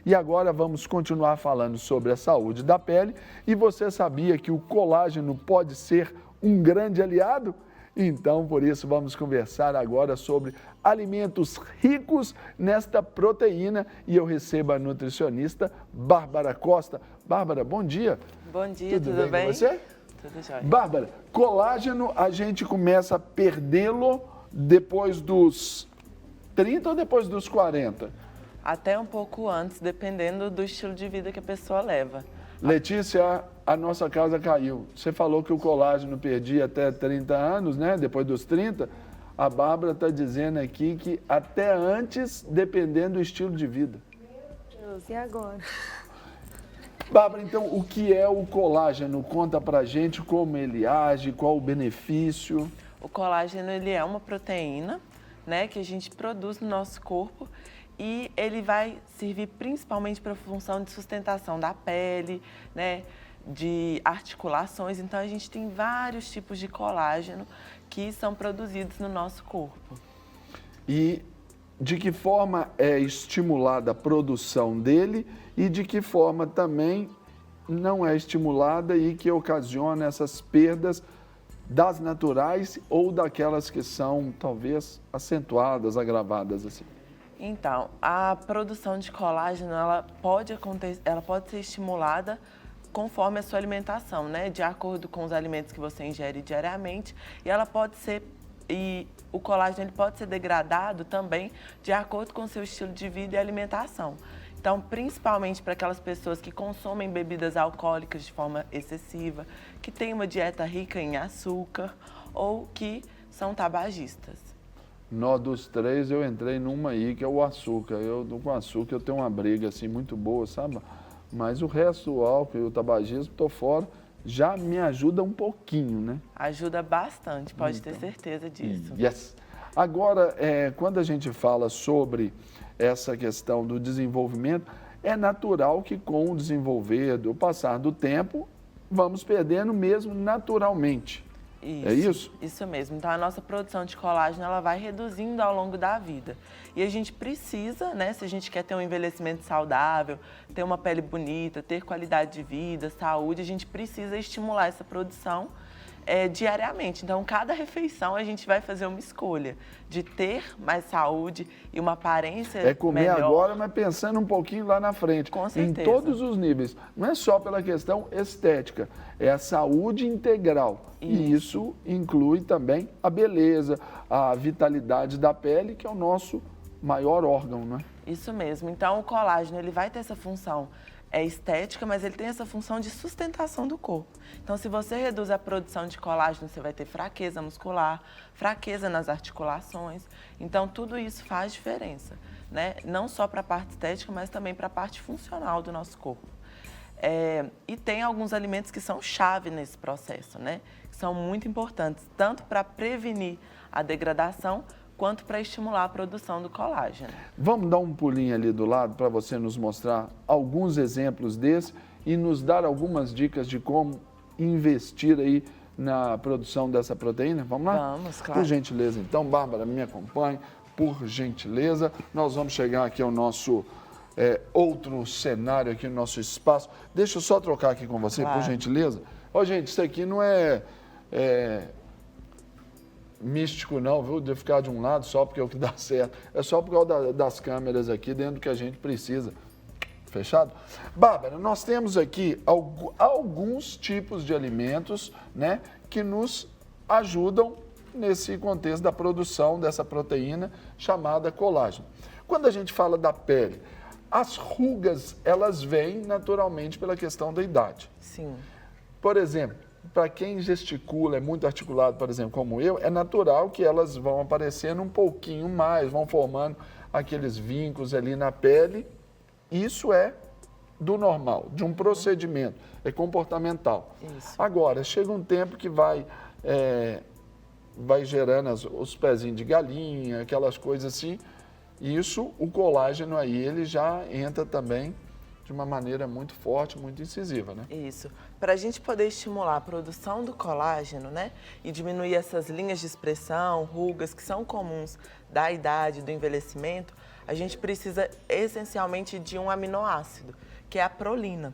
E agora vamos continuar falando sobre a saúde da pele. E você sabia que o colágeno pode ser um grande aliado? Então, por isso, vamos conversar agora sobre alimentos ricos nesta proteína. E eu recebo a nutricionista Bárbara Costa. Bárbara, bom dia. Bom dia, tudo bem? Com você? Tudo jóia. Bárbara, colágeno a gente começa a perdê-lo depois dos 30 ou depois dos 40? Até um pouco antes, dependendo do estilo de vida que a pessoa leva. Letícia, a nossa casa caiu. Você falou que o colágeno perdia até 30 anos, né? Depois dos 30. A Bárbara está dizendo aqui que até antes, dependendo do estilo de vida. Meu Deus, e agora? Bárbara, então, o que é o colágeno? Conta pra gente como ele age, qual o benefício. O colágeno, ele é uma proteína, né, que a gente produz no nosso corpo e ele vai servir principalmente para a função de sustentação da pele, né, de articulações. Então, a gente tem vários tipos de colágeno que são produzidos no nosso corpo. E de que forma é estimulada a produção dele e de que forma também não é estimulada e que ocasiona essas perdas das naturais ou daquelas que são talvez acentuadas, agravadas assim? Então, a produção de colágeno, ela pode ser estimulada conforme a sua alimentação, né? De acordo com os alimentos que você ingere diariamente, e o colágeno ele pode ser degradado também de acordo com o seu estilo de vida e alimentação. Então, principalmente para aquelas pessoas que consomem bebidas alcoólicas de forma excessiva, que têm uma dieta rica em açúcar ou que são tabagistas. Nó dos três, eu entrei numa aí, que é o açúcar. Com açúcar eu tenho uma briga assim muito boa, sabe? Mas o resto, o álcool e o tabagismo, estou fora, já me ajuda um pouquinho, né? Ajuda bastante, pode ter certeza disso. Yes! Agora, quando a gente fala sobre essa questão do desenvolvimento, é natural que com o desenvolver, do passar do tempo, vamos perdendo mesmo naturalmente. Isso, é isso? Isso mesmo. Então, a nossa produção de colágeno, ela vai reduzindo ao longo da vida. E a gente precisa, né, se a gente quer ter um envelhecimento saudável, ter uma pele bonita, ter qualidade de vida, saúde, a gente precisa estimular essa produção diariamente. Então, cada refeição a gente vai fazer uma escolha de ter mais saúde e uma aparência melhor. É comer agora, mas pensando um pouquinho lá na frente. Com certeza. Em todos os níveis. Não é só pela questão estética, é a saúde integral. E isso inclui também a beleza, a vitalidade da pele, que é o nosso maior órgão, né? Isso mesmo. Então, o colágeno ele vai ter essa função estética, mas ele tem essa função de sustentação do corpo. Então, se você reduz a produção de colágeno, você vai ter fraqueza muscular, fraqueza nas articulações. Então, tudo isso faz diferença, né? Não só para a parte estética, mas também para a parte funcional do nosso corpo. E tem alguns alimentos que são chave nesse processo, né? Que são muito importantes, tanto para prevenir a degradação, quanto para estimular a produção do colágeno. Vamos dar um pulinho ali do lado para você nos mostrar alguns exemplos desses e nos dar algumas dicas de como investir aí na produção dessa proteína? Vamos lá? Vamos, claro. Por gentileza, então, Bárbara, me acompanhe, por gentileza. Nós vamos chegar aqui ao nosso outro cenário, aqui no nosso espaço. Deixa eu só trocar aqui com você, claro. Por gentileza. Ó, gente, isso aqui não é místico não, viu? De ficar de um lado só porque é o que dá certo. É só por causa das câmeras aqui dentro do que a gente precisa. Fechado? Bárbara, nós temos aqui alguns tipos de alimentos, né, que nos ajudam nesse contexto da produção dessa proteína chamada colágeno. Quando a gente fala da pele, as rugas, elas vêm naturalmente pela questão da idade. Sim. Por exemplo, para quem gesticula, é muito articulado, por exemplo, como eu, é natural que elas vão aparecendo um pouquinho mais, vão formando aqueles vincos ali na pele. Isso é do normal, de um procedimento, é comportamental. Isso. Agora, chega um tempo que vai gerando os pezinhos de galinha, aquelas coisas assim. Isso, o colágeno aí, ele já entra também de uma maneira muito forte, muito incisiva, né? Isso. Para a gente poder estimular a produção do colágeno, né, e diminuir essas linhas de expressão, rugas que são comuns da idade, do envelhecimento, a gente precisa essencialmente de um aminoácido, que é a prolina.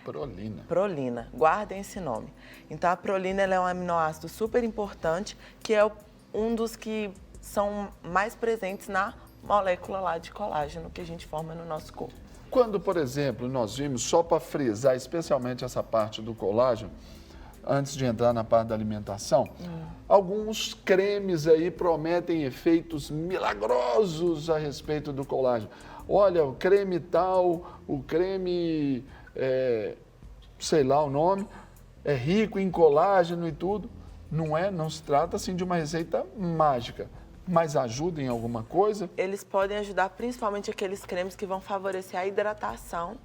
Prolina. Prolina, guardem esse nome. Então, a prolina ela é um aminoácido super importante, que é um dos que são mais presentes na molécula lá de colágeno que a gente forma no nosso corpo. Quando, por exemplo, nós vimos, só para frisar especialmente essa parte do colágeno, antes de entrar na parte da alimentação, alguns cremes aí prometem efeitos milagrosos a respeito do colágeno. Olha, o creme tal, o creme, sei lá o nome, é rico em colágeno e tudo. Não se trata assim de uma receita mágica, mas ajuda em alguma coisa? Eles podem ajudar principalmente aqueles cremes que vão favorecer a hidratação,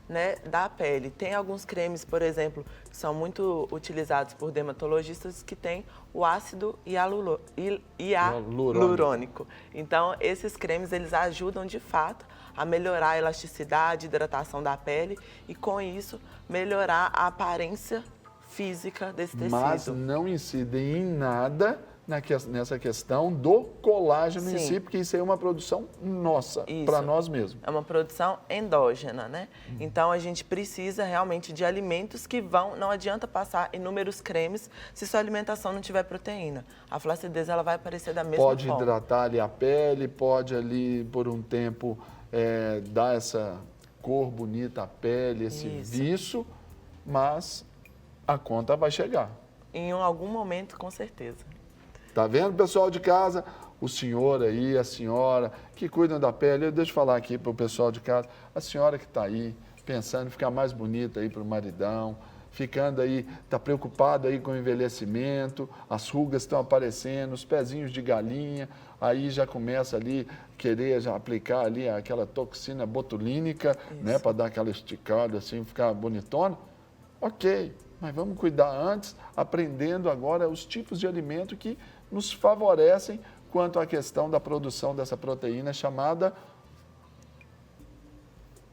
né, da pele. Tem alguns cremes, por exemplo, que são muito utilizados por dermatologistas que têm o ácido hialurônico. Então, esses cremes, eles ajudam de fato a melhorar a elasticidade, hidratação da pele e, com isso, melhorar a aparência física desse tecido. Mas não incidem em nada nessa questão do colágeno em Sim. si, porque isso aí é uma produção nossa, para nós mesmos. É uma produção endógena, né? Então, a gente precisa realmente de alimentos que não adianta passar inúmeros cremes se sua alimentação não tiver proteína. A flacidez, ela vai aparecer da mesma Pode forma. hidratar ali a pele, pode ali, por um tempo, dar essa cor bonita à pele, esse viço, mas a conta vai chegar. Em algum momento, com certeza. Tá vendo, pessoal de casa? O senhor aí, a senhora que cuidam da pele. Deixa eu falar aqui para o pessoal de casa. A senhora que está aí pensando em ficar mais bonita aí para o maridão, ficando aí, está preocupada aí com o envelhecimento, as rugas estão aparecendo, os pezinhos de galinha, aí já começa ali querer já aplicar ali aquela toxina botulínica, né, para dar aquela esticada assim, ficar bonitona. Ok, mas vamos cuidar antes, aprendendo agora os tipos de alimento que nos favorecem quanto à questão da produção dessa proteína chamada,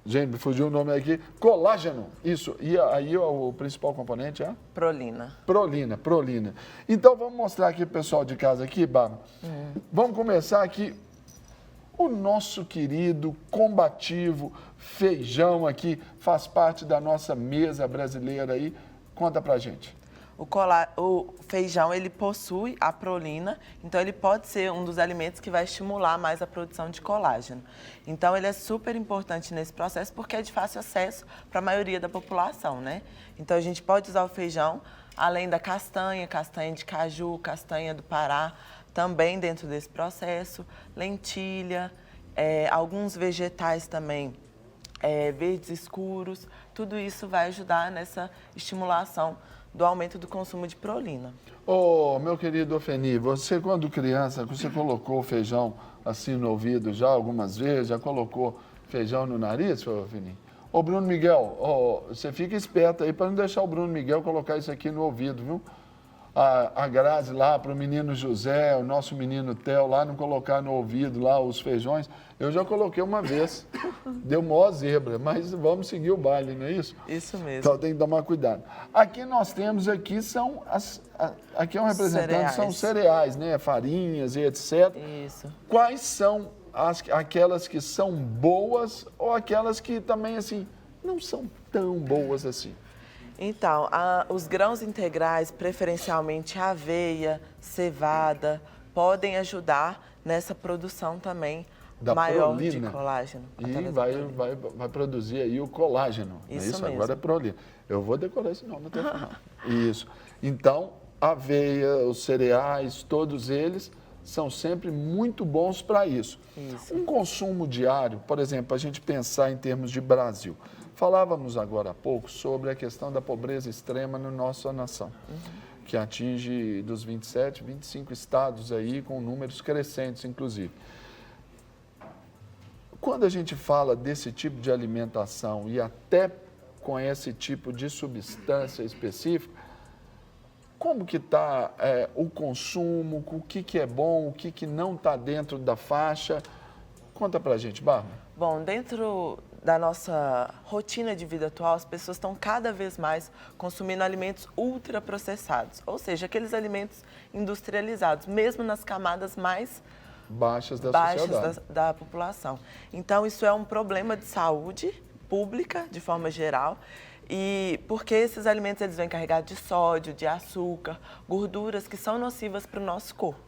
gente, me fugiu o nome aqui, colágeno. Isso, e aí o principal componente é? Prolina. Prolina. Então, vamos mostrar aqui pro pessoal de casa aqui, Bárbara. Vamos começar aqui. O nosso querido, combativo feijão aqui, faz parte da nossa mesa brasileira aí. Conta pra gente. O feijão, ele possui a prolina, então ele pode ser um dos alimentos que vai estimular mais a produção de colágeno. Então, ele é super importante nesse processo porque é de fácil acesso para a maioria da população, né? Então, a gente pode usar o feijão, além da castanha de caju, castanha do Pará, também dentro desse processo, lentilha, alguns vegetais também, verdes escuros, tudo isso vai ajudar nessa estimulação do aumento do consumo de prolina. Ô, meu querido Ofeni, você quando criança, você colocou feijão assim no ouvido já algumas vezes? Já colocou feijão no nariz, seu Ofeni? Ô, Bruno Miguel, você fica esperto aí para não deixar o Bruno Miguel colocar isso aqui no ouvido, viu? A Grazi lá para o menino José, o nosso menino Theo lá, não colocar no ouvido lá os feijões. Eu já coloquei uma vez, deu mó zebra, mas vamos seguir o baile, não é isso? Isso mesmo. Então tem que tomar cuidado. Aqui nós temos, aqui aqui é um representante, são cereais, né? Farinhas e etc. Isso. Quais são aquelas que são boas ou aquelas que também, assim, não são tão boas assim? Então, os grãos integrais, preferencialmente aveia, cevada, podem ajudar nessa produção também da maior prolina, de colágeno. E vai produzir aí o colágeno. Isso mesmo. Agora é prolina. Eu vou decorar esse nome até o final. Isso. Então, aveia, os cereais, todos eles são sempre muito bons para isso. Um consumo diário, por exemplo, a gente pensar em termos de Brasil. Falávamos agora há pouco sobre a questão da pobreza extrema na nossa nação, que atinge dos 27, 25 estados aí, com números crescentes, inclusive. Quando a gente fala desse tipo de alimentação e até com esse tipo de substância específica, como que está o consumo, o que é bom, o que não está dentro da faixa? Conta pra gente, Bárbara. Bom, dentro da nossa rotina de vida atual, as pessoas estão cada vez mais consumindo alimentos ultraprocessados, ou seja, aqueles alimentos industrializados, mesmo nas camadas mais baixas da baixas sociedade. da população. Então, isso é um problema de saúde pública, de forma geral, e porque esses alimentos eles vêm carregados de sódio, de açúcar, gorduras que são nocivas para o nosso corpo.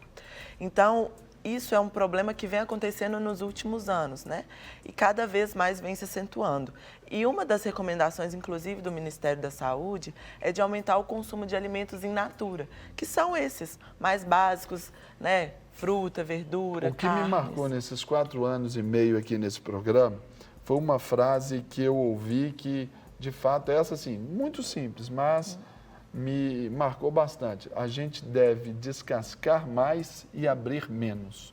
Então, isso é um problema que vem acontecendo nos últimos anos, né? E cada vez mais vem se acentuando. E uma das recomendações, inclusive, do Ministério da Saúde é de aumentar o consumo de alimentos in natura, que são esses mais básicos, né? Fruta, verdura, O que carnes. me marcou nesses 4 anos e meio aqui nesse programa foi uma frase que eu ouvi que, de fato, essa assim, muito simples, mas me marcou bastante. A gente deve descascar mais e abrir menos.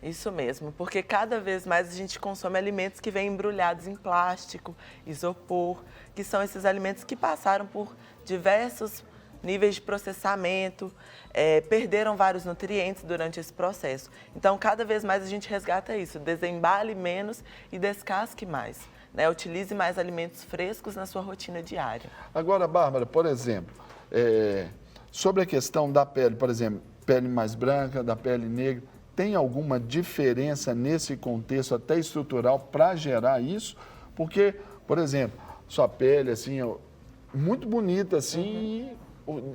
Isso mesmo, porque cada vez mais a gente consome alimentos que vêm embrulhados em plástico, isopor, que são esses alimentos que passaram por diversos níveis de processamento, perderam vários nutrientes durante esse processo. Então, cada vez mais a gente resgata isso, desembale menos e descasque mais, né? Utilize mais alimentos frescos na sua rotina diária. Agora, Bárbara, por exemplo, sobre a questão da pele, por exemplo, pele mais branca, da pele negra, tem alguma diferença nesse contexto até estrutural para gerar isso? Porque, por exemplo, sua pele, assim, muito bonita, assim,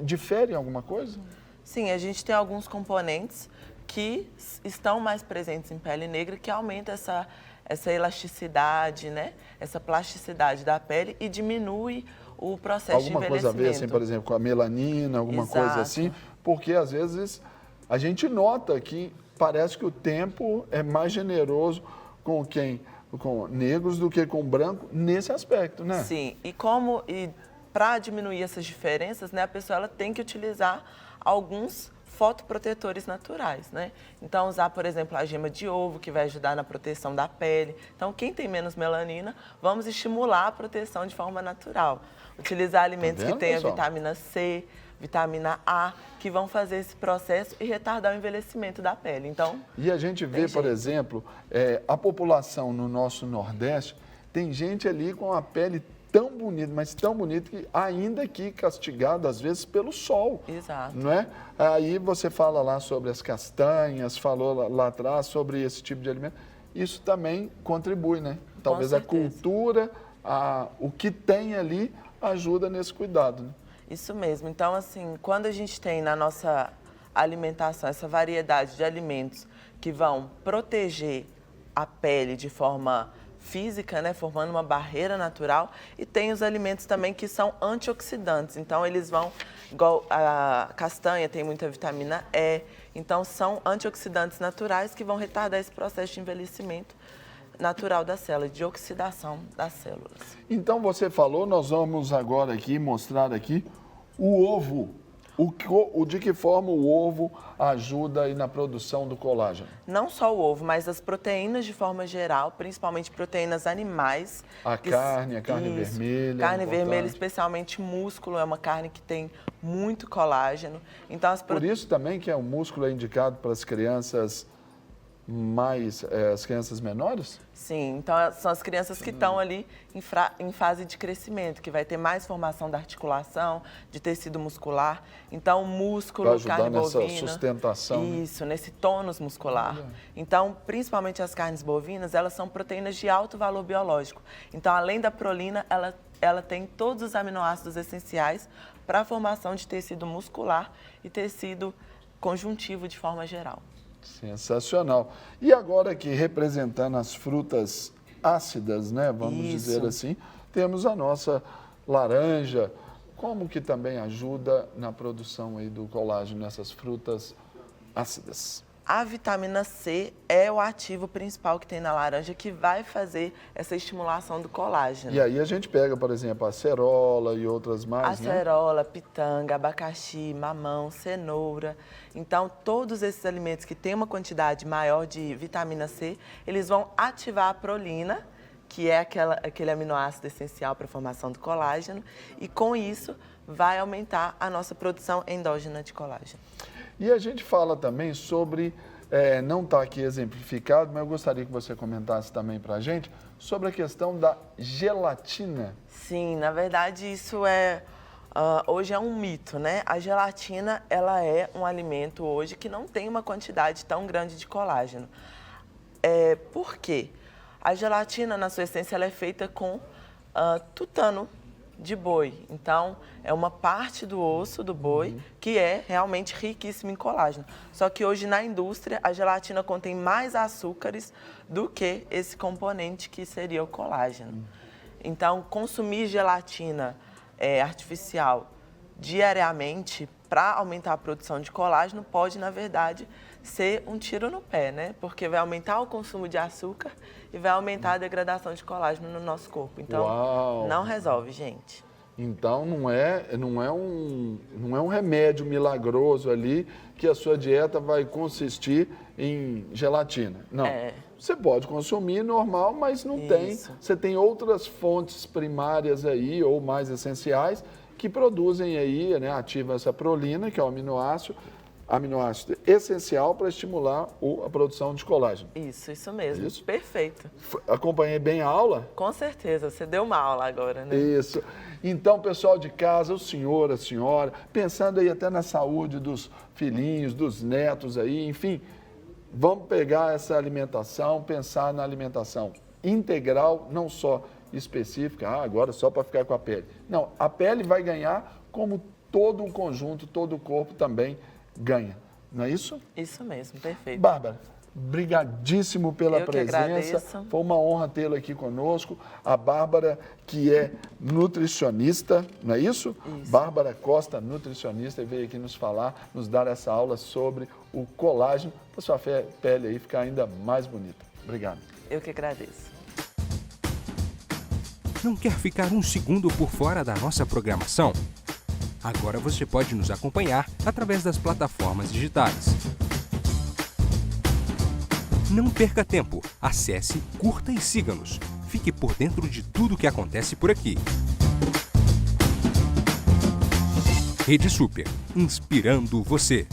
difere em alguma coisa? Sim, a gente tem alguns componentes que estão mais presentes em pele negra, que aumenta essa elasticidade, né? Essa plasticidade da pele e diminui o processo de Alguma envelhecimento. coisa a ver, assim, por exemplo, com a melanina, alguma Exato. coisa assim? Porque, às vezes, a gente nota que parece que o tempo é mais generoso com negros do que com branco nesse aspecto, né? Sim, e para diminuir essas diferenças, né, a pessoa ela tem que utilizar alguns fotoprotetores naturais, né? Então, usar, por exemplo, a gema de ovo, que vai ajudar na proteção da pele. Então, quem tem menos melanina, vamos estimular a proteção de forma natural. Utilizar alimentos que tenham vitamina C, vitamina A, que vão fazer esse processo e retardar o envelhecimento da pele. Então, e a gente vê, por exemplo, a população no nosso Nordeste, tem gente ali com a pele tão bonita, mas tão bonita, que ainda que castigada, às vezes, pelo sol. Exato. Não é? Aí você fala lá sobre as castanhas, falou lá atrás sobre esse tipo de alimento. Isso também contribui, né? Talvez a cultura, o que tem ali, ajuda nesse cuidado, né? Isso mesmo. Então, assim, quando a gente tem na nossa alimentação essa variedade de alimentos que vão proteger a pele de forma física, né, formando uma barreira natural, e tem os alimentos também que são antioxidantes. Então, eles vão, igual a castanha tem muita vitamina E, então são antioxidantes naturais que vão retardar esse processo de envelhecimento natural da célula, de oxidação das células. Então, você falou, nós vamos agora aqui mostrar aqui o ovo. De que forma o ovo ajuda aí na produção do colágeno? Não só o ovo, mas as proteínas de forma geral, principalmente proteínas animais. A carne vermelha. Carne vermelha, especialmente músculo, é uma carne que tem muito colágeno. Então, Por isso também que o músculo é indicado para as crianças as crianças menores? Sim, então são as crianças que estão ali em fase de crescimento, que vai ter mais formação da articulação, de tecido muscular. Então, músculo, carne bovina. Nessa sustentação. Isso, nesse tônus muscular. Então, principalmente as carnes bovinas, elas são proteínas de alto valor biológico. Então, além da prolina, ela tem todos os aminoácidos essenciais para a formação de tecido muscular e tecido conjuntivo de forma geral. Sensacional. E agora aqui, representando as frutas ácidas, né? Vamos dizer assim, temos a nossa laranja, como que também ajuda na produção aí do colágeno nessas frutas ácidas. A vitamina C é o ativo principal que tem na laranja que vai fazer essa estimulação do colágeno. E aí a gente pega, por exemplo, a acerola e outras mais, né? Acerola, pitanga, abacaxi, mamão, cenoura. Então, todos esses alimentos que têm uma quantidade maior de vitamina C, eles vão ativar a prolina, que é aquele aminoácido essencial para a formação do colágeno, e com isso vai aumentar a nossa produção endógena de colágeno. E a gente fala também sobre, não está aqui exemplificado, mas eu gostaria que você comentasse também para a gente, sobre a questão da gelatina. Sim, na verdade isso é Hoje é um mito, né? A gelatina, ela é um alimento hoje que não tem uma quantidade tão grande de colágeno. Por quê? A gelatina, na sua essência, ela é feita com tutano de boi. Então, é uma parte do osso do boi que é realmente riquíssima em colágeno. Só que hoje, na indústria, a gelatina contém mais açúcares do que esse componente que seria o colágeno. Então, consumir gelatina artificial diariamente para aumentar a produção de colágeno pode, na verdade, ser um tiro no pé, né? Porque vai aumentar o consumo de açúcar e vai aumentar a degradação de colágeno no nosso corpo. Então, não resolve, gente. Então, não é um remédio milagroso ali que a sua dieta vai consistir em gelatina. Não. Você pode consumir normal, mas não tem. Você tem outras fontes primárias aí, ou mais essenciais, que produzem aí, né, ativam essa prolina, que é o aminoácido essencial para estimular a produção de colágeno. Isso mesmo. Isso? Perfeito. Acompanhei bem a aula? Com certeza, você deu uma aula agora, né? Isso. Então, pessoal de casa, o senhor, a senhora, pensando aí até na saúde dos filhinhos, dos netos aí, enfim, vamos pegar essa alimentação, pensar na alimentação integral, não só específica, agora só para ficar com a pele. Não, a pele vai ganhar como todo o conjunto, todo o corpo também ganha. Não é isso? Isso mesmo, perfeito. Bárbara, brigadíssimo pela presença. Agradeço. Foi uma honra tê-la aqui conosco. A Bárbara, que é nutricionista, não é isso? Isso. Bárbara Costa, nutricionista, veio aqui nos falar, nos dar essa aula sobre o colágeno, para sua pele aí ficar ainda mais bonita. Obrigado. Eu que agradeço. Não quer ficar um segundo por fora da nossa programação? Agora você pode nos acompanhar através das plataformas digitais. Não perca tempo. Acesse, curta e siga-nos. Fique por dentro de tudo o que acontece por aqui. Rede Super, inspirando você.